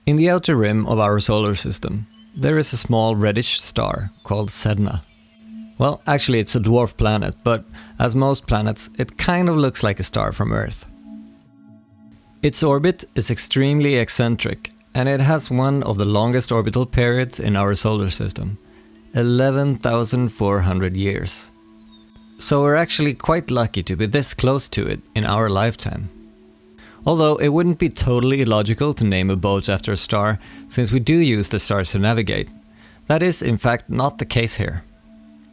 In the outer rim of our solar system, there is a small reddish star called Sedna. Well, actually it's a dwarf planet, but as most planets, it kind of looks like a star from Earth. Its orbit is extremely eccentric, and it has one of the longest orbital periods in our solar system, 11,400 years. So we're actually quite lucky to be this close to it in our lifetime. Although it wouldn't be totally illogical to name a boat after a star, since we do use the stars to navigate. That is in fact not the case here.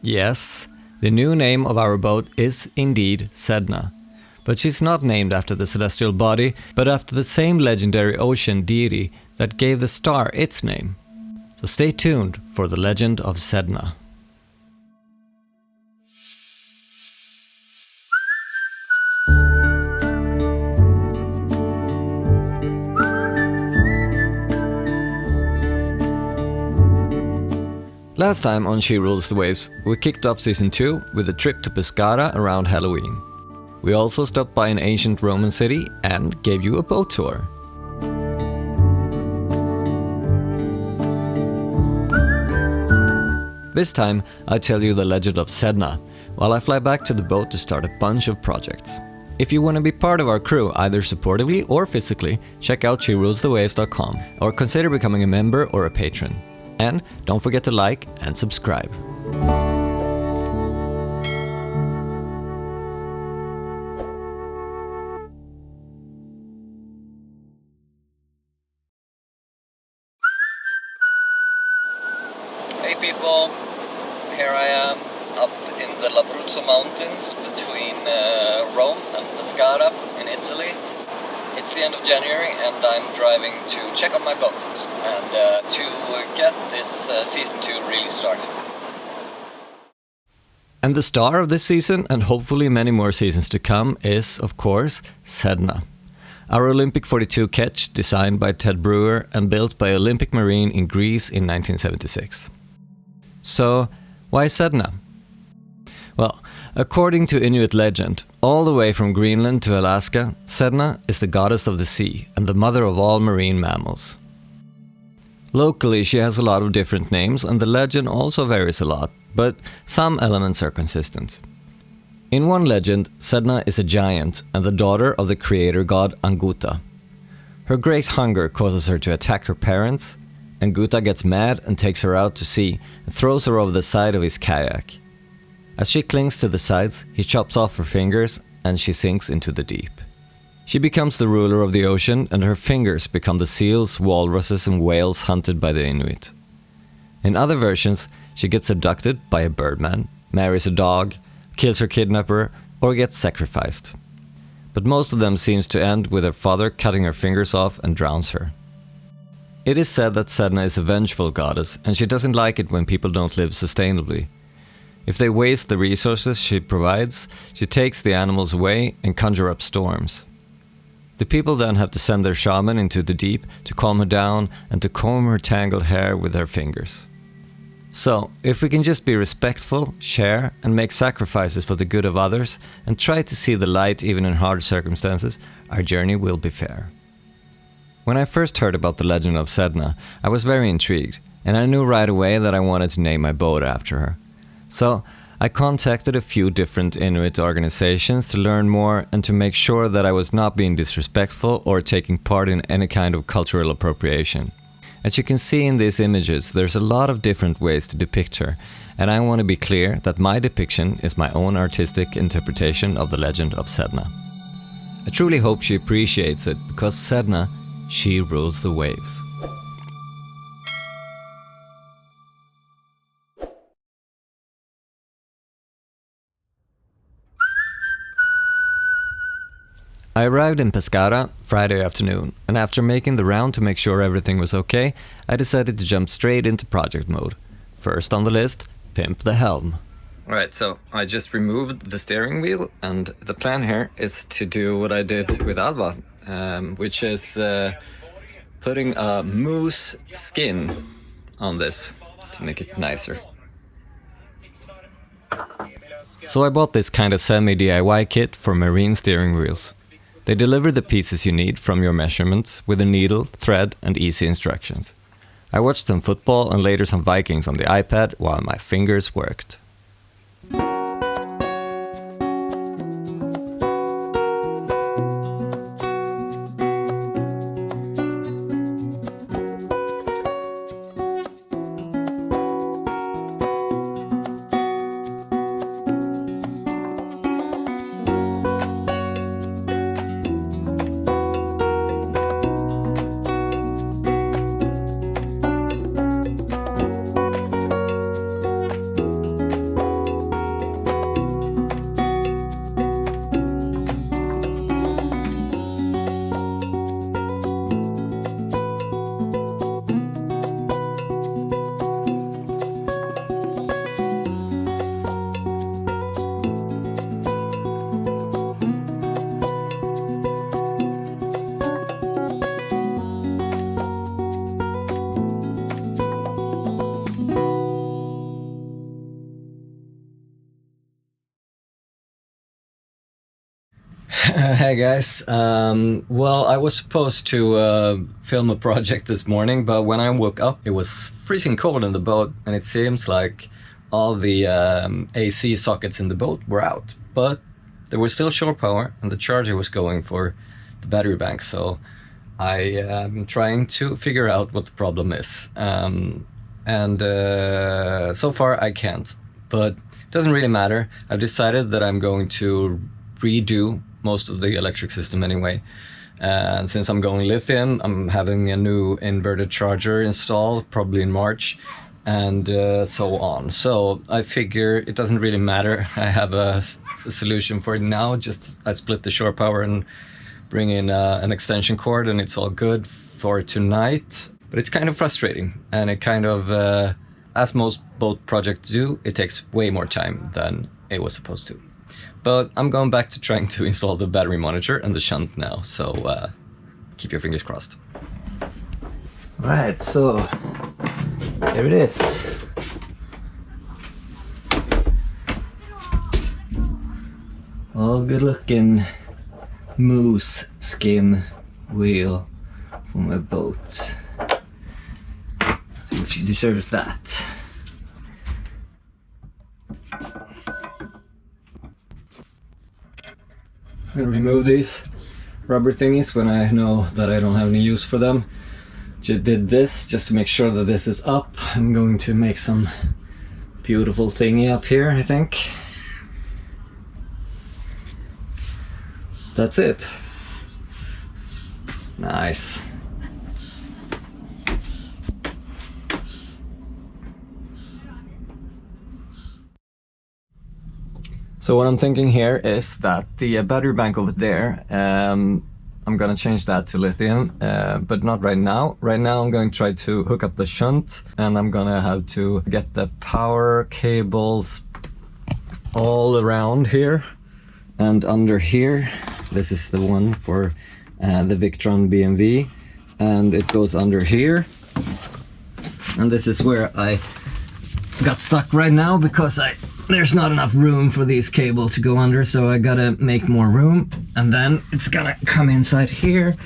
Yes, the new name of our boat is indeed Sedna, but she's not named after the celestial body, but after the same legendary ocean deity that gave the star its name. So stay tuned for the legend of Sedna. Last time on She Rules the Waves, we kicked off Season 2 with a trip to Pescara around Halloween. We also stopped by an ancient Roman city and gave you a boat tour. This time, I tell you the legend of Sedna, while I fly back to the boat to start a bunch of projects. If you want to be part of our crew, either supportively or physically, check out sherulesthewaves.com or consider becoming a member or a patron. And don't forget to like and subscribe. Hey people, here I am up in the Abruzzo mountains between Rome and Pescara in Italy. It's the end of January and I'm driving to check on my boat and to get this Season 2 really started. And the star of this season, and hopefully many more seasons to come, is, of course, Sedna. Our Olympic 42 ketch, designed by Ted Brewer and built by Olympic Marine in Greece in 1976. So, why Sedna? Well, according to Inuit legend, all the way from Greenland to Alaska, Sedna is the goddess of the sea and the mother of all marine mammals. Locally, she has a lot of different names and the legend also varies a lot, but some elements are consistent. In one legend, Sedna is a giant and the daughter of the creator god Anguta. Her great hunger causes her to attack her parents. Anguta gets mad and takes her out to sea and throws her over the side of his kayak. As she clings to the sides, he chops off her fingers and she sinks into the deep. She becomes the ruler of the ocean and her fingers become the seals, walruses and whales hunted by the Inuit. In other versions, she gets abducted by a birdman, marries a dog, kills her kidnapper or gets sacrificed. But most of them seems to end with her father cutting her fingers off and drowns her. It is said that Sedna is a vengeful goddess and she doesn't like it when people don't live sustainably. If they waste the resources she provides, she takes the animals away and conjure up storms. The people then have to send their shaman into the deep to calm her down and to comb her tangled hair with their fingers. So, if we can just be respectful, share and make sacrifices for the good of others and try to see the light even in hard circumstances, our journey will be fair. When I first heard about the legend of Sedna, I was very intrigued and I knew right away that I wanted to name my boat after her. So, I contacted a few different Inuit organizations to learn more and to make sure that I was not being disrespectful or taking part in any kind of cultural appropriation. As you can see in these images, there's a lot of different ways to depict her, and I want to be clear that my depiction is my own artistic interpretation of the legend of Sedna. I truly hope she appreciates it, because Sedna, she rules the waves. I arrived in Pescara Friday afternoon, and after making the round to make sure everything was okay, I decided to jump straight into project mode. First on the list, pimp the helm. Alright, so I just removed the steering wheel, and the plan here is to do what I did with Alva, which is putting a moose skin on this to make it nicer. So I bought this kind of semi-DIY kit for marine steering wheels. They deliver the pieces you need from your measurements with a needle, thread, and easy instructions. I watched some football and later some Vikings on the iPad while my fingers worked. Hey guys, well, I was supposed to film a project this morning, but when I woke up it was freezing cold in the boat, and it seems like all the AC sockets in the boat were out, but there was still shore power and the charger was going for the battery bank, so I am trying to figure out what the problem is, and so far I can't, but it doesn't really matter. I've decided that I'm going to redo most of the electric system anyway, and since I'm going lithium, I'm having a new inverted charger installed probably in March, and so on. So I figure it doesn't really matter. I have a solution for it now. Just I split the shore power and bring in an extension cord, and it's all good for tonight. But it's kind of frustrating, and it kind of as most boat projects do, it takes way more time than it was supposed to. But I'm going back to trying to install the battery monitor and the shunt now, so keep your fingers crossed. Right, so here it is. All good looking moose skin wheel for my boat. I think she deserves that. I'm gonna remove these rubber thingies when I know that I don't have any use for them. Just did this just to make sure that this is up. I'm going to make some beautiful thingy up here, I think. That's it. Nice. So what I'm thinking here is that the battery bank over there, I'm gonna change that to lithium, but not right now. Right now I'm going to try to hook up the shunt, and I'm gonna have to get the power cables all around here and under here. This is the one for the Victron BMV, and it goes under here. And this is where I got stuck right now because there's not enough room for these cables to go under, so I gotta make more room, and then it's gonna come inside here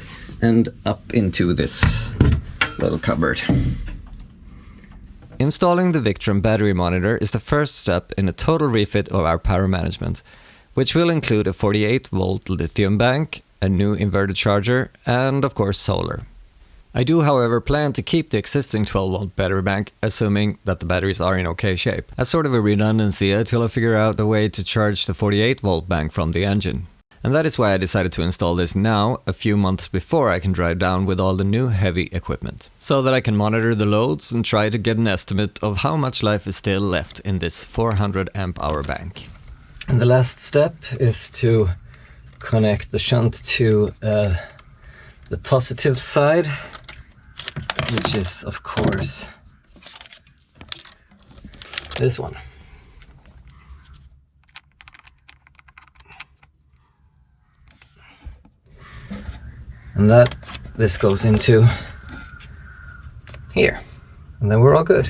and up into this little cupboard. Installing the Victron battery monitor is the first step in a total refit of our power management, which will include a 48-volt lithium bank, a new inverter charger, and of course solar. I do, however, plan to keep the existing 12-volt battery bank, assuming that the batteries are in okay shape, as sort of a redundancy until I figure out a way to charge the 48-volt bank from the engine. And that is why I decided to install this now, a few months before I can drive down with all the new heavy equipment, so that I can monitor the loads and try to get an estimate of how much life is still left in this 400 amp hour bank. And the last step is to connect the shunt to the positive side, which is of course this one. And this goes into here, and then we're all good.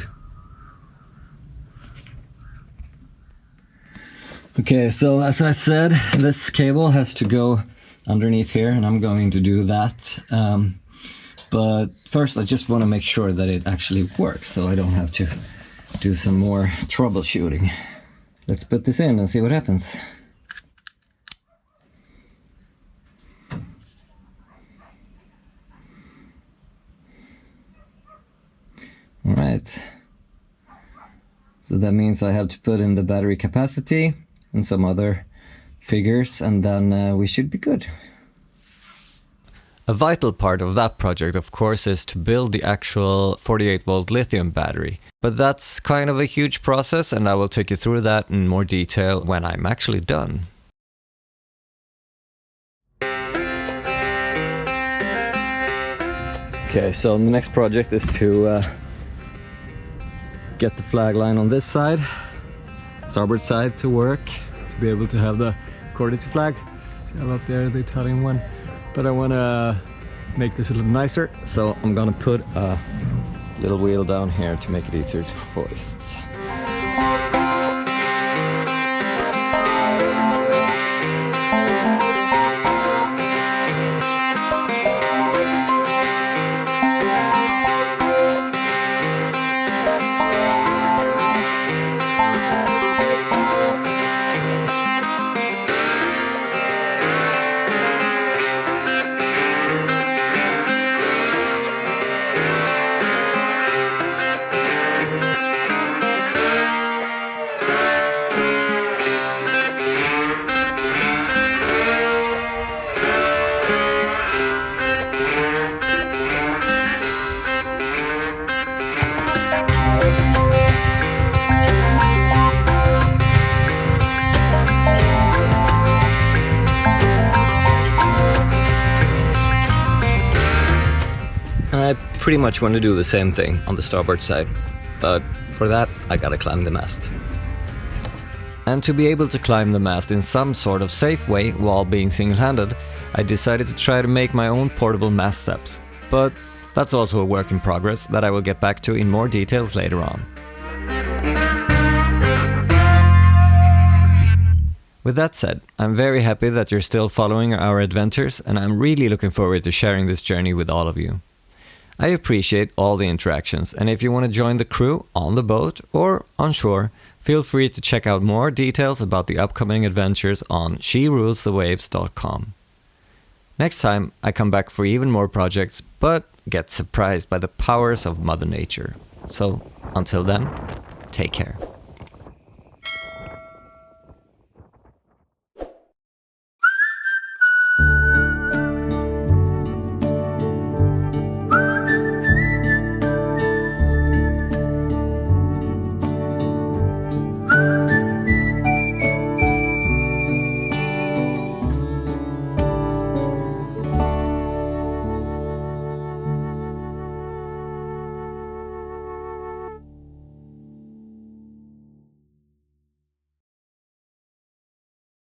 Okay, so as I said, this cable has to go underneath here, and I'm going to do that. But first I just want to make sure that it actually works, so I don't have to do some more troubleshooting. Let's put this in and see what happens. Alright, so that means I have to put in the battery capacity and some other figures, and then we should be good. A vital part of that project, of course, is to build the actual 48-volt lithium battery. But that's kind of a huge process, and I will take you through that in more detail when I'm actually done. Okay, so the next project is to get the flag line on this side, starboard side, to work, to be able to have the coordinates flag. See how up there, the Italian one. But I want to make this a little nicer, so I'm gonna put a little wheel down here to make it easier to hoist. I pretty much want to do the same thing on the starboard side, but for that I gotta climb the mast. And to be able to climb the mast in some sort of safe way while being single-handed, I decided to try to make my own portable mast steps. But that's also a work in progress that I will get back to in more details later on. With that said, I'm very happy that you're still following our adventures, and I'm really looking forward to sharing this journey with all of you. I appreciate all the interactions, and if you want to join the crew on the boat or on shore, feel free to check out more details about the upcoming adventures on sherulesthewaves.com. Next time I come back for even more projects, but get surprised by the powers of Mother Nature. So until then, take care.